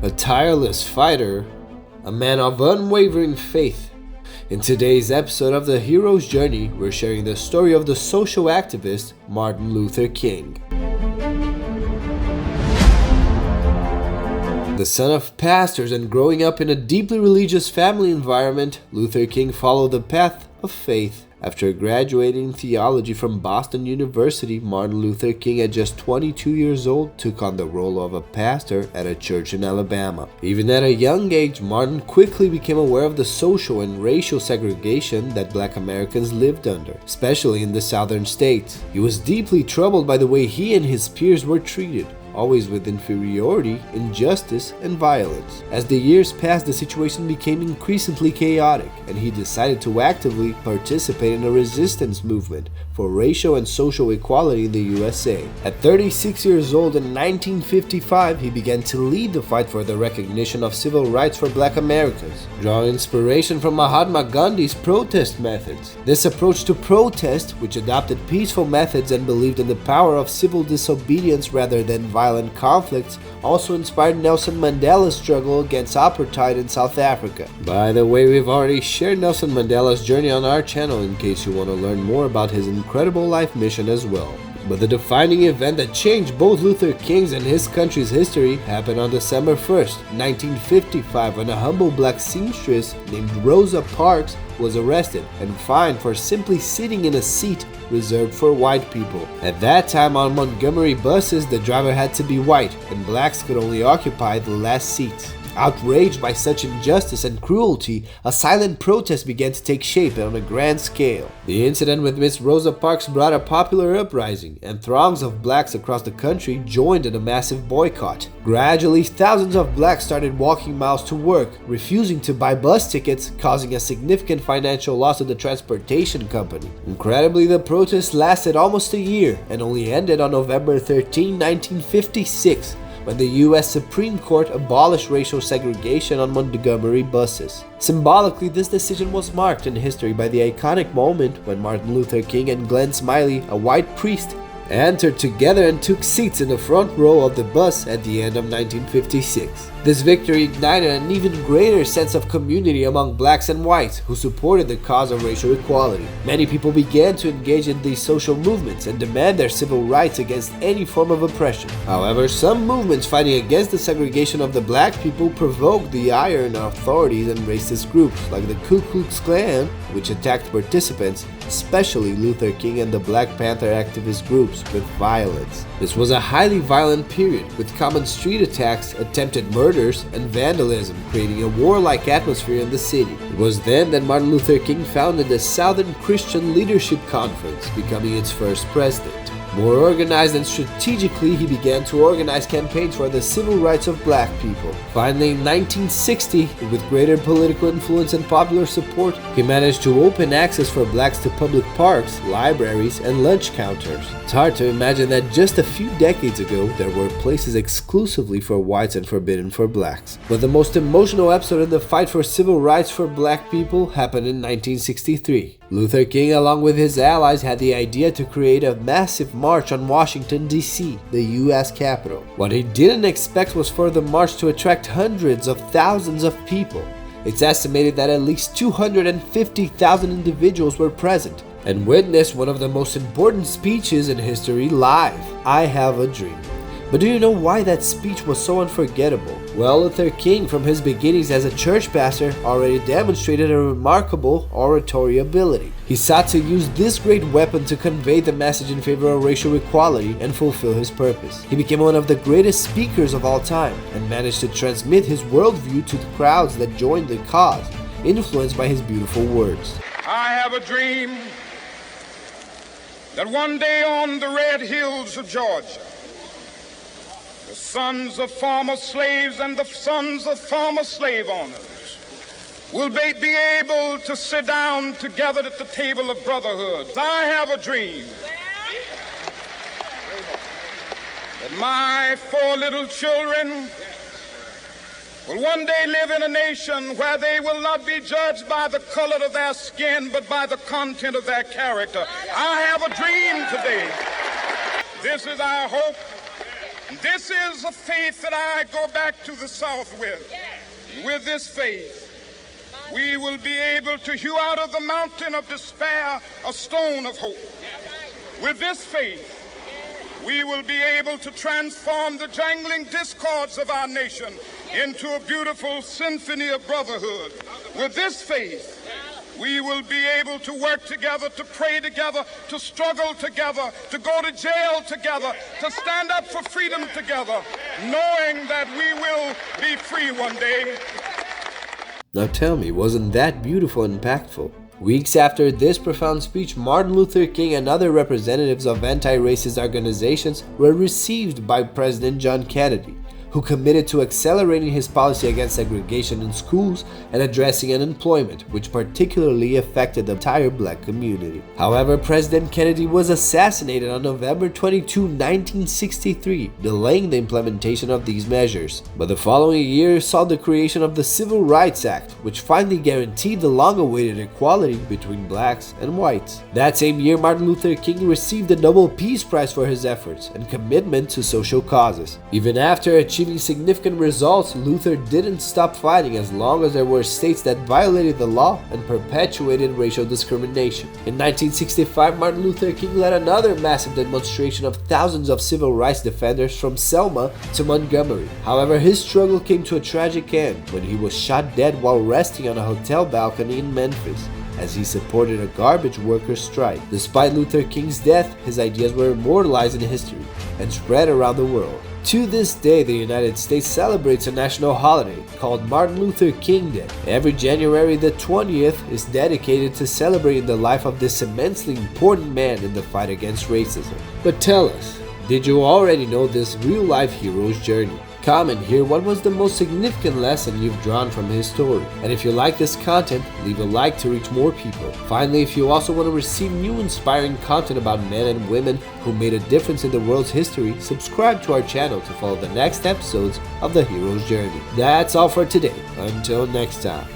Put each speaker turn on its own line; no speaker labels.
a tireless fighter, a man of unwavering faith. In today's episode of The Hero's Journey, we're sharing the story of the social activist Martin Luther King. The son of pastors and growing up in a deeply religious family environment, Luther King followed the path of faith. After graduating theology from Boston University, Martin Luther King, at just 22 years old, took on the role of a pastor at a church in Alabama. Even at a young age, Martin quickly became aware of the social and racial segregation that Black Americans lived under, especially in the southern states. He was deeply troubled by the way he and his peers were treated, always with inferiority, injustice, and violence. As the years passed, the situation became increasingly chaotic, and he decided to actively participate in a resistance movement for racial and social equality in the USA. At 36 years old in 1955, he began to lead the fight for the recognition of civil rights for Black Americans, drawing inspiration from Mahatma Gandhi's protest methods. This approach to protest, which adopted peaceful methods and believed in the power of civil disobedience rather than violent conflicts, also inspired Nelson Mandela's struggle against apartheid in South Africa. By the way, we've already shared Nelson Mandela's journey on our channel in case you want to learn more about his incredible life mission as well. But the defining event that changed both Luther King's and his country's history happened on December 1st, 1955, when a humble black seamstress named Rosa Parks was arrested and fined for simply sitting in a seat reserved for white people. At that time, on Montgomery buses, the driver had to be white, and blacks could only occupy the last seats. Outraged by such injustice and cruelty, a silent protest began to take shape on a grand scale. The incident with Miss Rosa Parks brought a popular uprising, and throngs of blacks across the country joined in a massive boycott. Gradually, thousands of blacks started walking miles to work, refusing to buy bus tickets, causing a significant financial loss to the transportation company. Incredibly, the protest lasted almost a year and only ended on November 13, 1956. When the U.S. Supreme Court abolished racial segregation on Montgomery buses. Symbolically, this decision was marked in history by the iconic moment when Martin Luther King and Glenn Smiley, a white priest, entered together and took seats in the front row of the bus at the end of 1956. This victory ignited an even greater sense of community among blacks and whites who supported the cause of racial equality. Many people began to engage in these social movements and demand their civil rights against any form of oppression. However, some movements fighting against the segregation of the black people provoked the ire of authorities and racist groups like the Ku Klux Klan, which attacked participants, especially Luther King and the Black Panther activist groups, with violence. This was a highly violent period, with common street attacks, attempted murders, and vandalism, creating a warlike atmosphere in the city. It was then that Martin Luther King founded the Southern Christian Leadership Conference, becoming its first president. More organized and strategically, he began to organize campaigns for the civil rights of black people. Finally, in 1960, with greater political influence and popular support, he managed to open access for blacks to public parks, libraries, and lunch counters. It's hard to imagine that just a few decades ago, there were places exclusively for whites and forbidden for blacks. But the most emotional episode in the fight for civil rights for black people happened in 1963. Luther King, along with his allies, had the idea to create a massive march on Washington, D.C., the U.S. capital. What he didn't expect was for the march to attract hundreds of thousands of people. It's estimated that at least 250,000 individuals were present and witnessed one of the most important speeches in history live. I have a dream. But do you know why that speech was so unforgettable? Well, Luther King, from his beginnings as a church pastor, already demonstrated a remarkable oratory ability. He sought to use this great weapon to convey the message in favor of racial equality and fulfill his purpose. He became one of the greatest speakers of all time and managed to transmit his worldview to the crowds that joined the cause, influenced by his beautiful words.
I have a dream that one day on the red hills of Georgia, the sons of former slaves and the sons of former slave owners will be able to sit down together at the table of brotherhood. I have a dream that my 4 little children will one day live in a nation where they will not be judged by the color of their skin, but by the content of their character. I have a dream today. This is our hope. And this is a faith that I go back to the South with. With this faith, we will be able to hew out of the mountain of despair a stone of hope. With this faith, we will be able to transform the jangling discords of our nation into a beautiful symphony of brotherhood. With this faith, we will be able to work together, to pray together, to struggle together, to go to jail together, to stand up for freedom together, knowing that we will be free one day.
Now tell me, wasn't that beautiful and impactful? Weeks after this profound speech, Martin Luther King and other representatives of anti-racist organizations were received by President John Kennedy, who committed to accelerating his policy against segregation in schools and addressing unemployment, which particularly affected the entire black community. However, President Kennedy was assassinated on November 22, 1963, delaying the implementation of these measures. But the following year saw the creation of the Civil Rights Act, which finally guaranteed the long-awaited equality between blacks and whites. That same year, Martin Luther King received the Nobel Peace Prize for his efforts and commitment to social causes. Even after achieving significant results, Luther didn't stop fighting as long as there were states that violated the law and perpetuated racial discrimination. In 1965, Martin Luther King led another massive demonstration of thousands of civil rights defenders from Selma to Montgomery. However, his struggle came to a tragic end when he was shot dead while resting on a hotel balcony in Memphis, as he supported a garbage workers' strike. Despite Luther King's death, his ideas were immortalized in history and spread around the world. To this day, the United States celebrates a national holiday called Martin Luther King Day. Every January the 20th is dedicated to celebrating the life of this immensely important man in the fight against racism. But tell us, did you already know this real-life hero's journey? Comment here what was the most significant lesson you've drawn from his story. And if you like this content, leave a like to reach more people. Finally, if you also want to receive new inspiring content about men and women who made a difference in the world's history, subscribe to our channel to follow the next episodes of The Hero's Journey. That's all for today. Until next time.